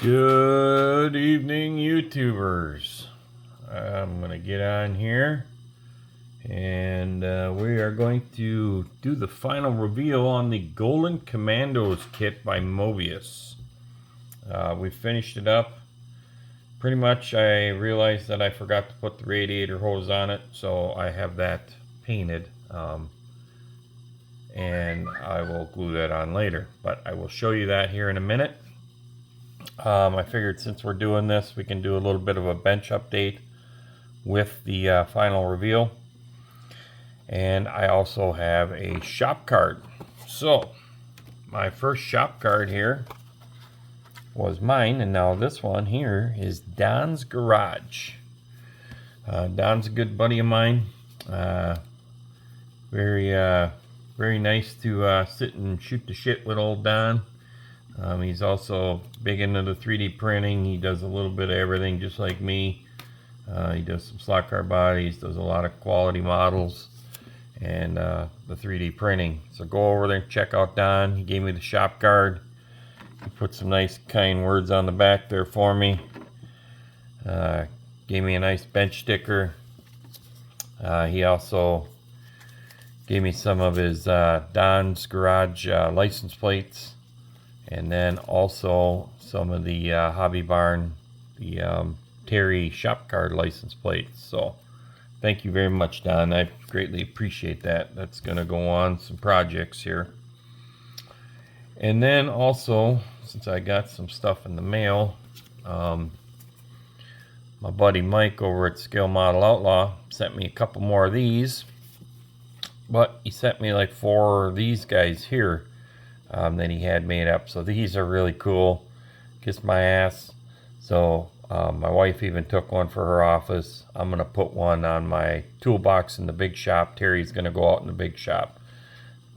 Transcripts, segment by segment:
Good evening, YouTubers. I'm going to get on here and we are going to do the final reveal on the Golden Commandos kit by Mobius. We finished it up. Pretty much I realized that I forgot to put the radiator hose on it, so I have that painted. And I will glue that on later, but I will show you that here in a minute. I figured since we're doing this, we can do a little bit of a bench update with the final reveal. And I also have a shop card. So my first shop card here was mine, and now this one here is Don's Garage. Don's a good buddy of mine. Very nice to sit and shoot the shit with old Don. He's also big into the 3D printing. He does a little bit of everything just like me. He does some slot car bodies, does a lot of quality models, and the 3D printing. So go over there and check out Don. He gave me the shop card. He put some nice kind words on the back there for me. Gave me a nice bench sticker. He also gave me some of his Don's Garage license plates. And then also some of the Hobby Barn, the Terry shop card license plates. So thank you very much, Don. I greatly appreciate that. That's going to go on some projects here. And then also, since I got some stuff in the mail, my buddy Mike over at Scale Model Outlaw sent me a couple more of these. But he sent me like 4 of these guys here. That he had made up. So these are really cool. Kiss my ass. So my wife even took one for her office. I'm going to put one on my toolbox in the big shop. Terry's going to go out in the big shop.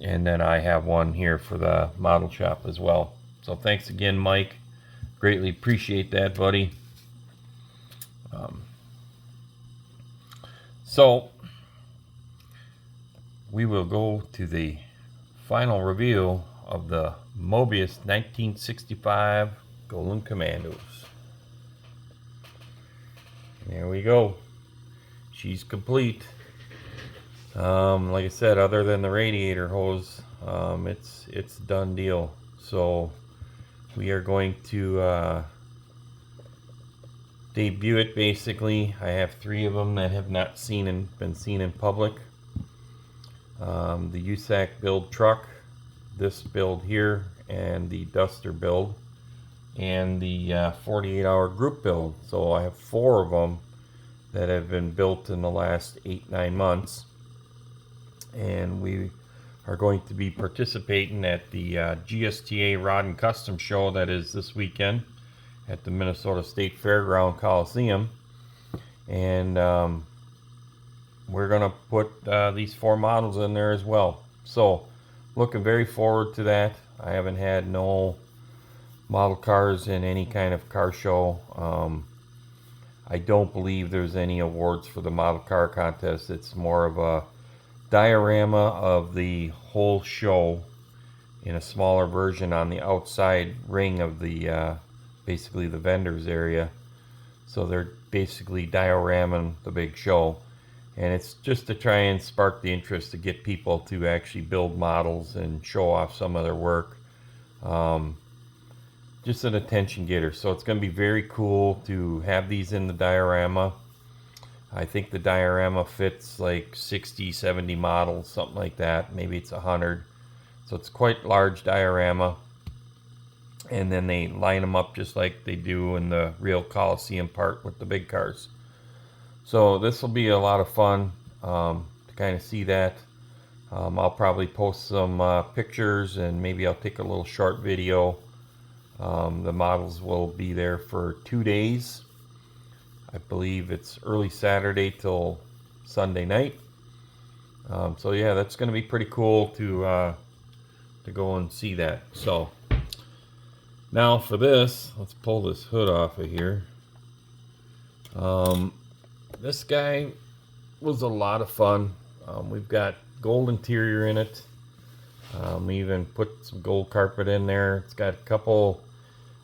And then I have one here for the model shop as well. So thanks again, Mike. Greatly appreciate that, buddy. So we will go to the final reveal of the Mobius 1965 Golden Commandos. There we go. She's complete. Like I said, other than the radiator hose, it's a done deal. So we are going to debut it. Basically, I have 3 of them that have not been seen in public. The USAC build truck, this build here, and the Duster build, and the 48-hour group build. So I have 4 of them that have been built in the last 8-9 months, and we are going to be participating at the GSTA Rod and Custom Show that is this weekend at the Minnesota State Fairground Coliseum. And we're gonna put these 4 models in there as well. So looking very forward to that. I haven't had no model cars in any kind of car show. I don't believe there's any awards for the model car contest. It's more of a diorama of the whole show in a smaller version on the outside ring of the basically the vendors area. So they're basically dioramming the big show. And it's just to try and spark the interest to get people to actually build models and show off some of their work. Just an attention getter. So it's going to be very cool to have these in the diorama. I think the diorama fits like 60, 70 models, something like that. Maybe it's 100. So it's quite large diorama. And then they line them up just like they do in the real Coliseum part with the big cars. So this will be a lot of fun to kind of see that. I'll probably post some pictures, and maybe I'll take a little short video. The models will be there for 2 days. I believe it's early Saturday till Sunday night. So yeah, that's going to be pretty cool to go and see that. So now for this, let's pull this hood off of here. This guy was a lot of fun. We've got gold interior in it. We even put some gold carpet in there. It's got a couple,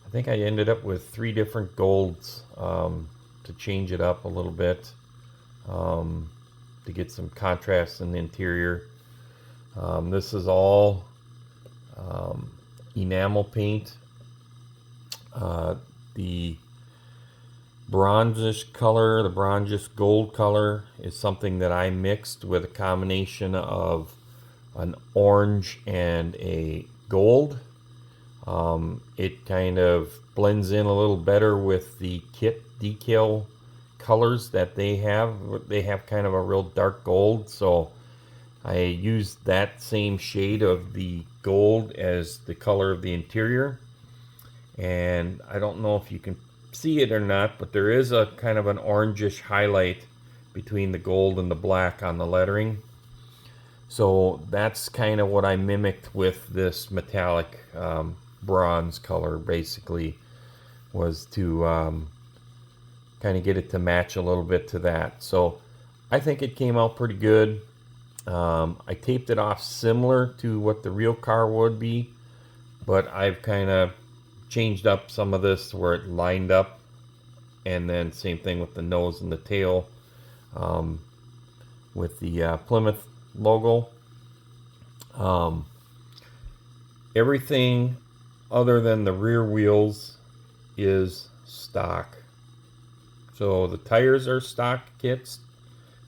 I think I ended up with 3 different golds to change it up a little bit, to get some contrast in the interior. This is all enamel paint. The bronzish color, the bronzish gold color, is something that I mixed with a combination of an orange and a gold. It kind of blends in a little better with the kit decal colors that they have. They have kind of a real dark gold, so I used that same shade of the gold as the color of the interior. And I don't know if you can see it or not, but there is a kind of an orangish highlight between the gold and the black on the lettering. So that's kind of what I mimicked with this metallic bronze color, basically, was to kind of get it to match a little bit to that. So I think it came out pretty good. I taped it off similar to what the real car would be, but I've kind of changed up some of this where it lined up, and then same thing with the nose and the tail with the Plymouth logo. Everything other than the rear wheels is stock. So the tires are stock kits.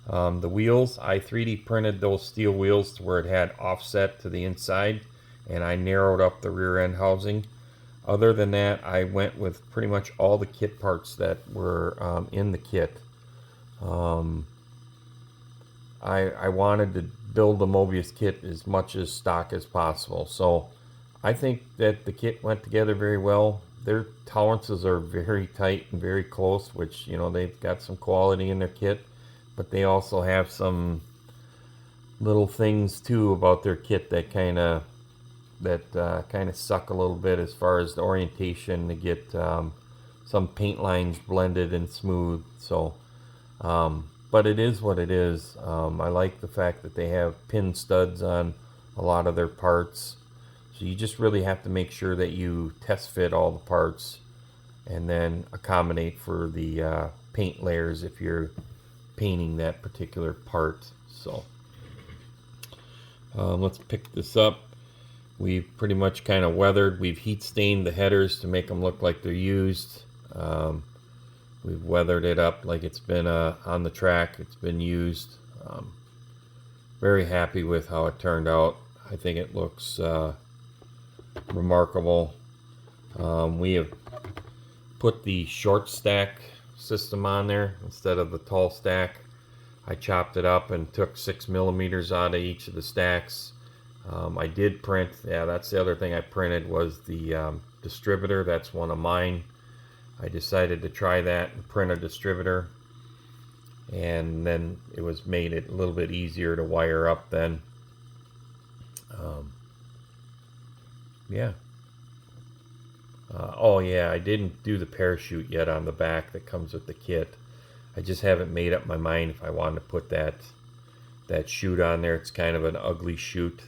The wheels, I 3D printed those steel wheels to where it had offset to the inside, and I narrowed up the rear end housing. Other than that, I went with pretty much all the kit parts that were in the kit. I wanted to build the Mobius kit as much as stock as possible. So I think that the kit went together very well. Their tolerances are very tight and very close, which, you know, they've got some quality in their kit, but they also have some little things too about their kit that kind of suck a little bit as far as the orientation to get some paint lines blended and smooth. So but it is what it is. I like the fact that they have pin studs on a lot of their parts, so you just really have to make sure that you test fit all the parts and then accommodate for the paint layers if you're painting that particular part. So let's pick this up. We've pretty much kind of weathered. We've heat stained the headers to make them look like they're used. We've weathered it up like it's been on the track. It's been used. Very happy with how it turned out. I think it looks remarkable. We have put the short stack system on there instead of the tall stack. I chopped it up and took 6 millimeters out of each of the stacks. I did print, yeah, that's the other thing I printed was the distributor. That's one of mine. I decided to try that and print a distributor, and then it was made it a little bit easier to wire up then. Yeah. Oh yeah, I didn't do the parachute yet on the back that comes with the kit. I just haven't made up my mind if I wanted to put that chute on there. It's kind of an ugly chute.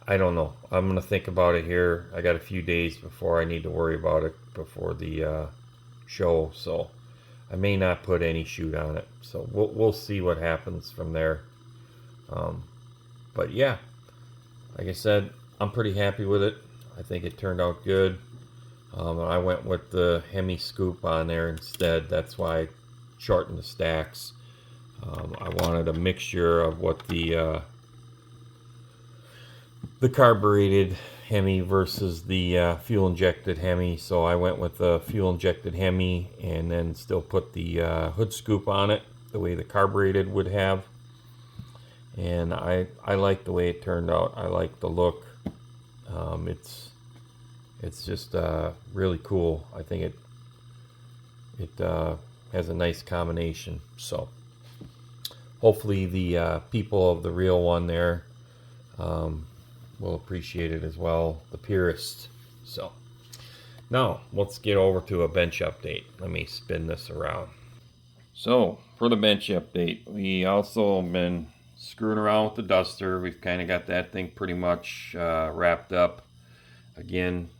I don't know. I'm going to think about it here. I got a few days before I need to worry about it before the show, so I may not put any chute on it. So we'll see what happens from there. But yeah, like I said, I'm pretty happy with it. I think it turned out good. I went with the Hemi scoop on there instead. That's why I shortened the stacks. I wanted a mixture of what the carbureted Hemi versus the fuel injected Hemi, so I went with the fuel injected Hemi and then still put the hood scoop on it the way the carbureted would have. And I like the way it turned out. I like the look. It's just really cool. I think it has a nice combination. So hopefully the people of the real one there will appreciate it as well, the purists. So now let's get over to a bench update. Let me spin this around. So for the bench update, we also been screwing around with the duster. We've kind of got that thing pretty much wrapped up. Again,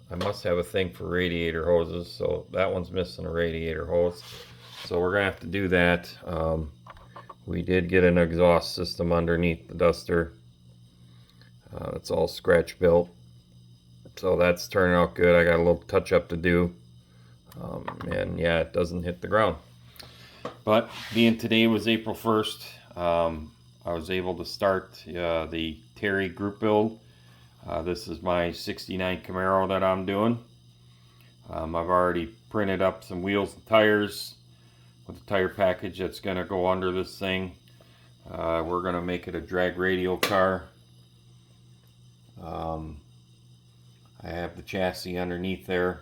I must have a thing for radiator hoses, so that one's missing a radiator hose. So we're gonna have to do that. We did get an exhaust system underneath the duster. It's all scratch built, so that's turning out good. I got a little touch up to do, and yeah, it doesn't hit the ground. But being today was April 1st, I was able to start the Terry group build. This is my 69 Camaro that I'm doing. I've already printed up some wheels and tires with a tire package that's going to go under this thing. We're going to make it a drag radial car. I have the chassis underneath there.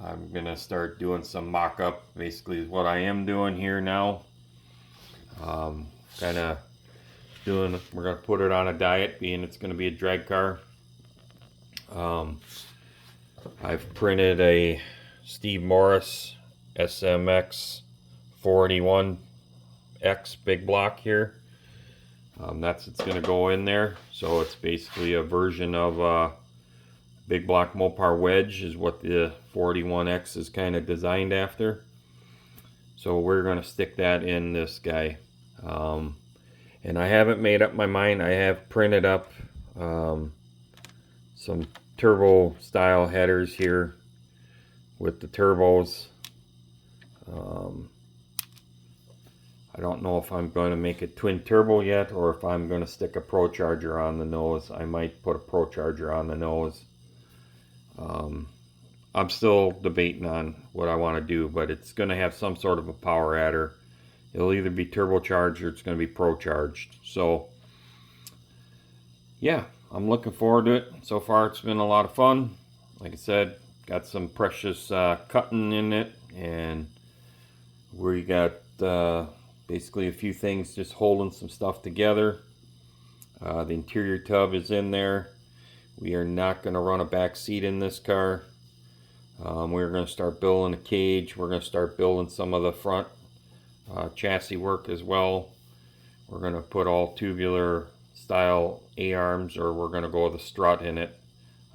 I'm going to start doing some mock-up, basically is what I am doing here now. Kind of doing, we're going to put it on a diet, being it's going to be a drag car. I've printed a Steve Morris SMX 481X big block here. That's it's going to go in there. So it's basically a version of big block Mopar wedge is what the 481X is kind of designed after. So we're going to stick that in this guy. And I haven't made up my mind. I have printed up some turbo style headers here with the turbos. I don't know if I'm going to make it twin turbo yet, or if I'm going to stick a Pro Charger on the nose. I might put a Pro Charger on the nose. I'm still debating on what I want to do, but it's going to have some sort of a power adder. It'll either be turbocharged or it's going to be Pro Charged. So yeah, I'm looking forward to it. So far it's been a lot of fun. Like I said, got some precious cutting in it, and we got basically a few things just holding some stuff together. The interior tub is in there. We are not going to run a back seat in this car. We're going to start building a cage. We're going to start building some of the front chassis work as well. We're going to put all tubular style A-arms, or we're going to go with a strut in it.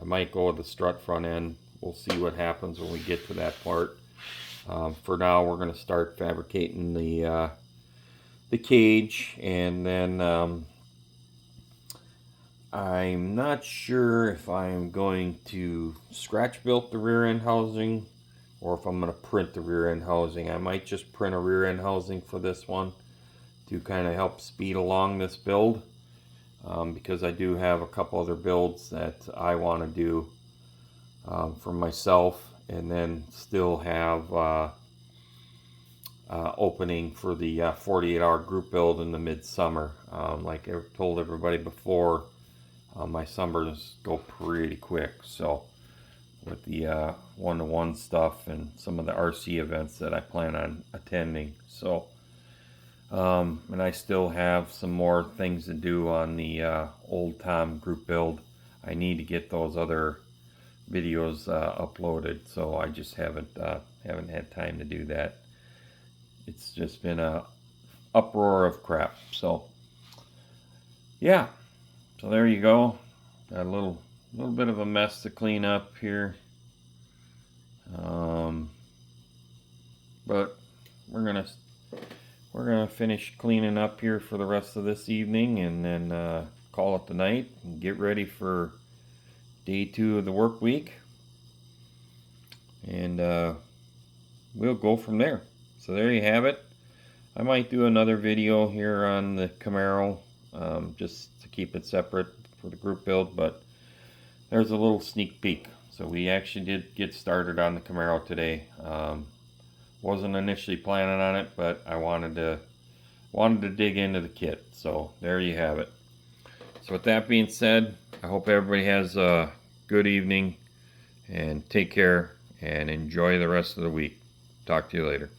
I might go with the strut front end. We'll see what happens when we get to that part. For now, we're going to start fabricating the cage, and then I'm not sure if I'm going to scratch build the rear end housing or if I'm going to print the rear end housing. I might just print a rear end housing for this one to kind of help speed along this build, because I do have a couple other builds that I want to do for myself, and then still have opening for the 48-hour group build in the midsummer. Like I told everybody before, my summers go pretty quick, so with the one-to-one stuff and some of the RC events that I plan on attending. So and I still have some more things to do on the Old Tom group build. I need to get those other videos uploaded, so I just haven't had time to do that. It's just been a uproar of crap. So yeah, so there you go. Got a little bit of a mess to clean up here, but we're gonna finish cleaning up here for the rest of this evening, and then call it the night and get ready for day 2 of the work week, and we'll go from there. So there you have it. I might do another video here on the Camaro, just to keep it separate for the group build, but there's a little sneak peek. So we actually did get started on the Camaro today. Wasn't initially planning on it, but I wanted to dig into the kit. So there you have it. So with that being said, I hope everybody has a good evening, and take care and enjoy the rest of the week. Talk to you later.